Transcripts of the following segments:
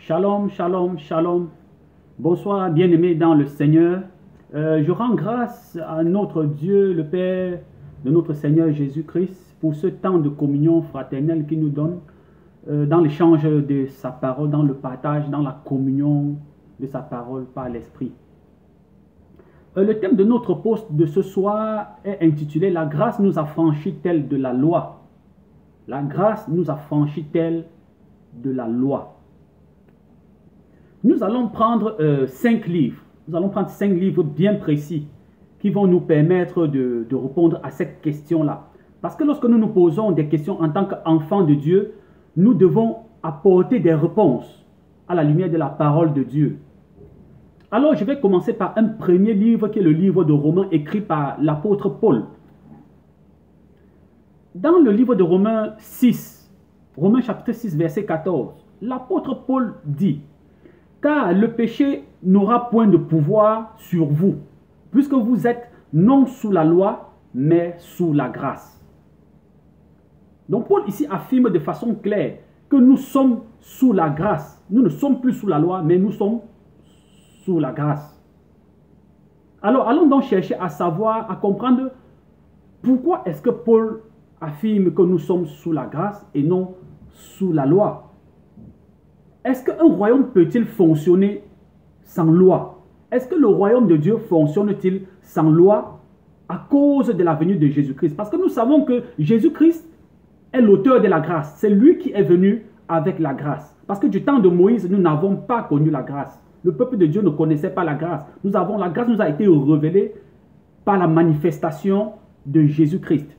Shalom, shalom, shalom. Bonsoir, bien-aimés dans le Seigneur. Je rends grâce à notre Dieu, le Père de notre Seigneur Jésus-Christ, pour ce temps de communion fraternelle qu'il nous donne dans l'échange de sa parole, dans le partage, dans la communion de sa parole par l'Esprit. Le thème de notre post de ce soir est intitulé « La grâce nous affranchit-elle de la loi ?» La grâce nous affranchit-elle de la loi? Nous allons prendre 5 livres. Nous allons prendre 5 livres bien précis qui vont nous permettre de répondre à cette question-là. Parce que lorsque nous nous posons des questions en tant qu'enfants de Dieu, nous devons apporter des réponses à la lumière de la parole de Dieu. Alors, je vais commencer par un premier livre qui est le livre de Romains écrit par l'apôtre Paul. Dans le livre de Romains 6, Romains chapitre 6, verset 14, l'apôtre Paul dit: « Car le péché n'aura point de pouvoir sur vous, puisque vous êtes non sous la loi, mais sous la grâce. » Donc Paul ici affirme de façon claire que nous sommes sous la grâce. Nous ne sommes plus sous la loi, mais nous sommes sous la grâce. Alors allons donc chercher à savoir, à comprendre pourquoi est-ce que Paul affirme que nous sommes sous la grâce et non sous la loi. Est-ce qu'un royaume peut-il fonctionner sans loi? Est-ce que le royaume de Dieu fonctionne-t-il sans loi à cause de la venue de Jésus-Christ? Parce que nous savons que Jésus-Christ est l'auteur de la grâce. C'est lui qui est venu avec la grâce. Parce que du temps de Moïse, nous n'avons pas connu la grâce. Le peuple de Dieu ne connaissait pas la grâce. La grâce nous a été révélée par la manifestation de Jésus-Christ.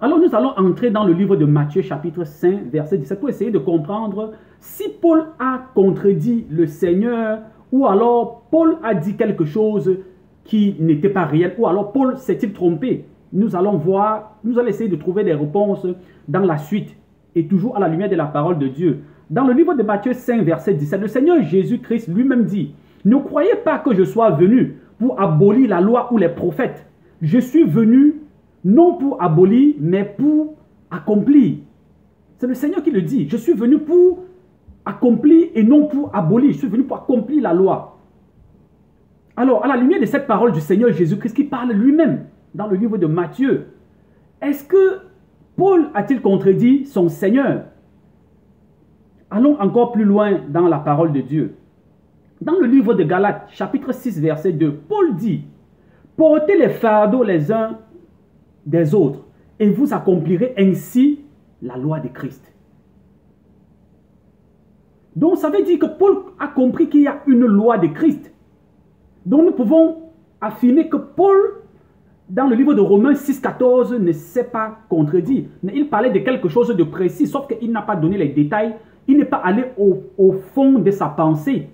Alors nous allons entrer dans le livre de Matthieu chapitre 5 verset 17 pour essayer de comprendre si Paul a contredit le Seigneur ou alors Paul a dit quelque chose qui n'était pas réel ou alors Paul s'est-il trompé. Nous allons voir, nous allons essayer de trouver des réponses dans la suite et toujours à la lumière de la parole de Dieu. Dans le livre de Matthieu 5 verset 17, le Seigneur Jésus-Christ lui-même dit: « Ne croyez pas que je sois venu pour abolir la loi ou les prophètes. Je suis venu non pour abolir, mais pour accomplir. » C'est le Seigneur qui le dit. Je suis venu pour accomplir et non pour abolir. Je suis venu pour accomplir la loi. Alors, à la lumière de cette parole du Seigneur Jésus-Christ qui parle lui-même dans le livre de Matthieu, est-ce que Paul a-t-il contredit son Seigneur? Allons encore plus loin dans la parole de Dieu. Dans le livre de Galates, chapitre 6, verset 2, Paul dit: « Portez les fardeaux les uns des autres, et vous accomplirez ainsi la loi de Christ. » Donc ça veut dire que Paul a compris qu'il y a une loi de Christ. Donc nous pouvons affirmer que Paul, dans le livre de Romains 6, 14, ne s'est pas contredit. Mais il parlait de quelque chose de précis, sauf qu'il n'a pas donné les détails. Il n'est pas allé au fond de sa pensée.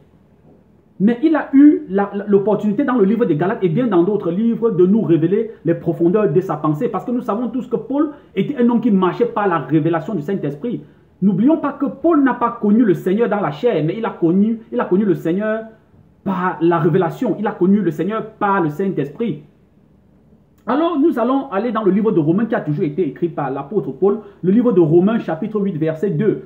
Mais il a eu l'opportunité dans le livre de Galates et bien dans d'autres livres de nous révéler les profondeurs de sa pensée. Parce que nous savons tous que Paul était un homme qui marchait par la révélation du Saint-Esprit. N'oublions pas que Paul n'a pas connu le Seigneur dans la chair, mais il a connu le Seigneur par la révélation. Il a connu le Seigneur par le Saint-Esprit. Alors nous allons aller dans le livre de Romains qui a toujours été écrit par l'apôtre Paul. Le livre de Romains chapitre 8 verset 2.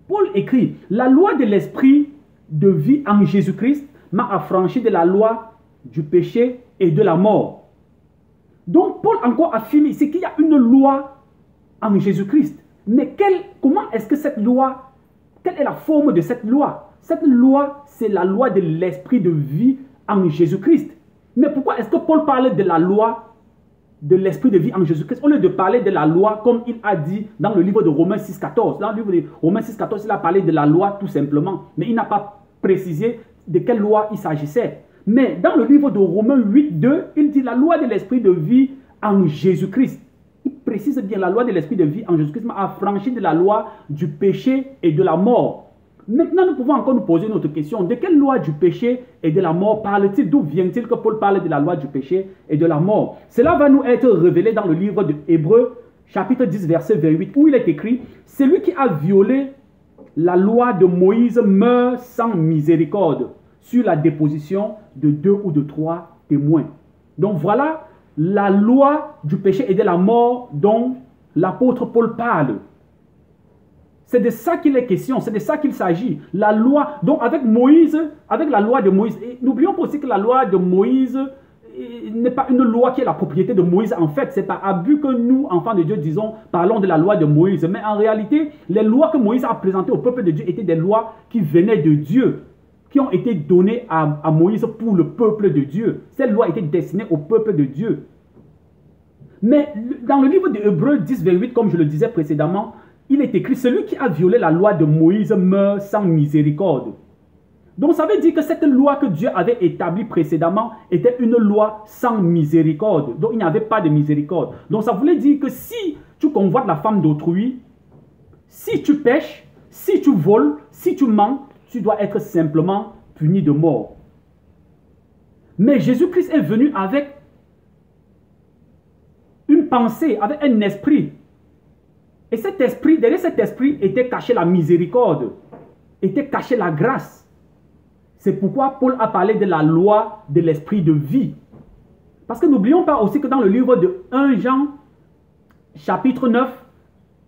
Paul écrit: « La loi de l'esprit de vie en Jésus-Christ m'a affranchi de la loi du péché et de la mort. » Donc Paul encore affirme ici qu'il y a une loi en Jésus-Christ. Mais comment est-ce que cette loi, quelle est la forme de cette loi? Cette loi, c'est la loi de l'esprit de vie en Jésus-Christ. Mais pourquoi est-ce que Paul parle de la loi de l'esprit de vie en Jésus-Christ au lieu de parler de la loi comme il a dit dans le livre de Romains 6, 14? Dans le livre de Romains 6, 14, il a parlé de la loi tout simplement. Mais il n'a pas précisé de quelle loi il s'agissait. Mais dans le livre de Romains 8, 2, il dit la loi de l'esprit de vie en Jésus-Christ. Il précise bien: la loi de l'esprit de vie en Jésus-Christ m'a affranchi de la loi du péché et de la mort. Maintenant, nous pouvons encore nous poser une autre question. De quelle loi du péché et de la mort parle-t-il? D'où vient-il que Paul parle de la loi du péché et de la mort? Cela va nous être révélé dans le livre de Hébreux, chapitre 10, verset 28, où il est écrit: « Celui qui a violé la loi de Moïse meurt sans miséricorde sur la déposition de 2 ou de 3 témoins. » Donc voilà la loi du péché et de la mort dont l'apôtre Paul parle. C'est de ça qu'il est question, c'est de ça qu'il s'agit. La loi, donc avec Moïse, avec la loi de Moïse, n'oublions pas aussi que la loi de Moïse n'est pas une loi qui est la propriété de Moïse. En fait, c'est par abus que nous, enfants de Dieu, disons, parlons de la loi de Moïse. Mais en réalité, les lois que Moïse a présentées au peuple de Dieu étaient des lois qui venaient de Dieu, qui ont été données à Moïse pour le peuple de Dieu. Ces lois étaient destinées au peuple de Dieu. Mais dans le livre de Hébreux 10, 28, comme je le disais précédemment, il est écrit, celui qui a violé la loi de Moïse meurt sans miséricorde. Donc ça veut dire que cette loi que Dieu avait établie précédemment était une loi sans miséricorde. Donc il n'y avait pas de miséricorde. Donc ça voulait dire que si tu convoites la femme d'autrui, si tu pêches, si tu voles, si tu mens, tu dois être simplement puni de mort. Mais Jésus-Christ est venu avec une pensée, avec un esprit. Et cet esprit, derrière cet esprit était caché la miséricorde, était caché la grâce. C'est pourquoi Paul a parlé de la loi de l'esprit de vie. Parce que n'oublions pas aussi que dans le livre de 1 Jean, chapitre 9,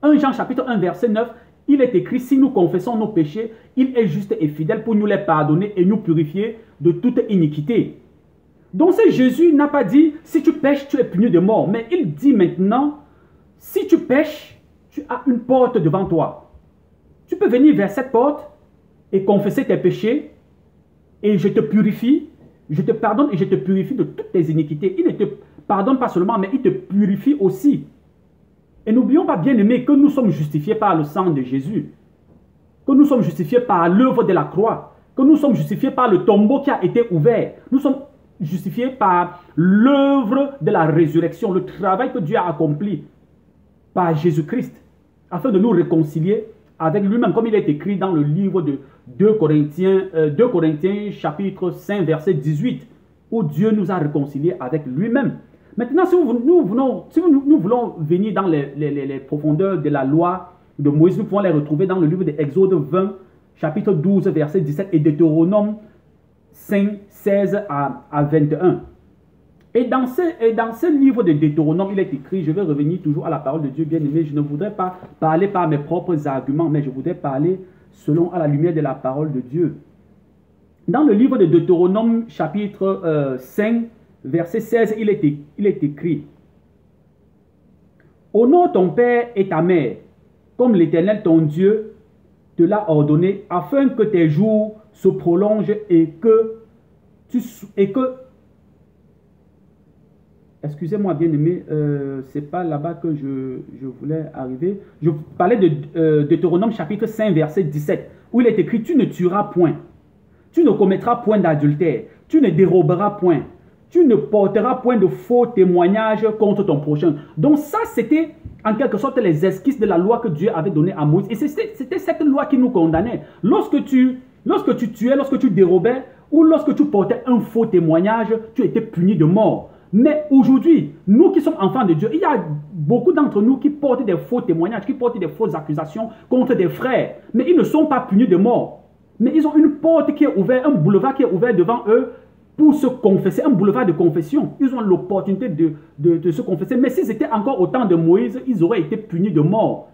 1 Jean chapitre 1, verset 9, il est écrit, si nous confessons nos péchés, il est juste et fidèle pour nous les pardonner et nous purifier de toute iniquité. Donc ce Jésus n'a pas dit, si tu pêches, tu es puni de mort. Mais il dit maintenant, si tu pêches, tu as une porte devant toi. Tu peux venir vers cette porte et confesser tes péchés et je te purifie, je te pardonne et je te purifie de toutes tes iniquités. Il ne te pardonne pas seulement, mais il te purifie aussi. Et n'oublions pas, bien aimés, que nous sommes justifiés par le sang de Jésus, que nous sommes justifiés par l'œuvre de la croix, que nous sommes justifiés par le tombeau qui a été ouvert. Nous sommes justifiés par l'œuvre de la résurrection, le travail que Dieu a accompli par Jésus-Christ, afin de nous réconcilier avec lui-même, comme il est écrit dans le livre de 2 Corinthiens chapitre 5, verset 18, où Dieu nous a réconciliés avec lui-même. Maintenant, si nous voulons venir dans les profondeurs de la loi de Moïse, nous pouvons les retrouver dans le livre de Exode 20, chapitre 12, verset 17, et Deutéronome 5, 16 à 21. Et dans ce livre de Deutéronome, il est écrit, je vais revenir toujours à la parole de Dieu, bien aimé, je ne voudrais pas parler par mes propres arguments, mais je voudrais parler selon à la lumière de la parole de Dieu. Dans le livre de Deutéronome, chapitre 5, verset 16, il est écrit, « Honore ton père et ta mère, comme l'Éternel ton Dieu te l'a ordonné, afin que tes jours se prolongent et que excusez-moi, bien-aimé, c'est pas là-bas que je voulais arriver. Je parlais de Deutéronome chapitre 5, verset 17, où il est écrit, « Tu ne tueras point, tu ne commettras point d'adultère, tu ne déroberas point, tu ne porteras point de faux témoignages contre ton prochain. » Donc ça, c'était en quelque sorte les esquisses de la loi que Dieu avait donnée à Moïse. Et c'était cette loi qui nous condamnait. Lorsque tu tuais, lorsque tu dérobais, ou lorsque tu portais un faux témoignage, tu étais puni de mort. Mais aujourd'hui, nous qui sommes enfants de Dieu, il y a beaucoup d'entre nous qui portent des faux témoignages, qui portent des fausses accusations contre des frères. Mais ils ne sont pas punis de mort. Mais ils ont une porte qui est ouverte, un boulevard qui est ouvert devant eux pour se confesser, un boulevard de confession. Ils ont l'opportunité de se confesser. Mais s'ils étaient encore au temps de Moïse, ils auraient été punis de mort.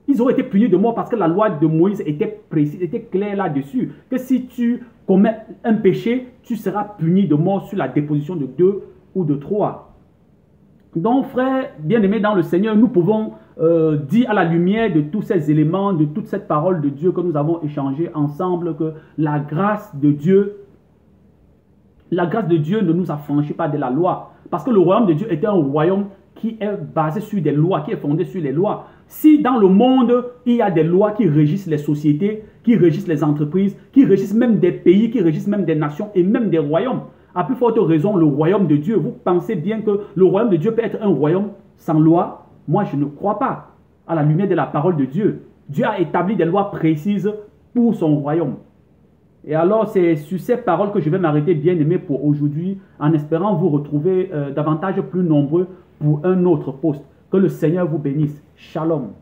Ils auraient été punis de mort parce que la loi de Moïse était précise, était claire là-dessus. Que si tu commets un péché, tu seras puni de mort sur la déposition de 2 ou de 3. Donc, frères bien-aimés dans le Seigneur, nous pouvons dire à la lumière de tous ces éléments, de toute cette parole de Dieu que nous avons échangé ensemble, que la grâce de Dieu ne nous affranchit pas de la loi. Parce que le royaume de Dieu était un royaume qui est basé sur des lois, qui est fondé sur les lois. Si dans le monde, il y a des lois qui régissent les sociétés, qui régissent les entreprises, qui régissent même des pays, qui régissent même des nations et même des royaumes, à plus forte raison, le royaume de Dieu, vous pensez bien que le royaume de Dieu peut être un royaume sans loi? Moi, je ne crois pas. À la lumière de la parole de Dieu, Dieu a établi des lois précises pour son royaume. Et alors, c'est sur ces paroles que je vais m'arrêter, bien aimé, pour aujourd'hui, en espérant vous retrouver davantage plus nombreux pour un autre poste. Que le Seigneur vous bénisse. Shalom.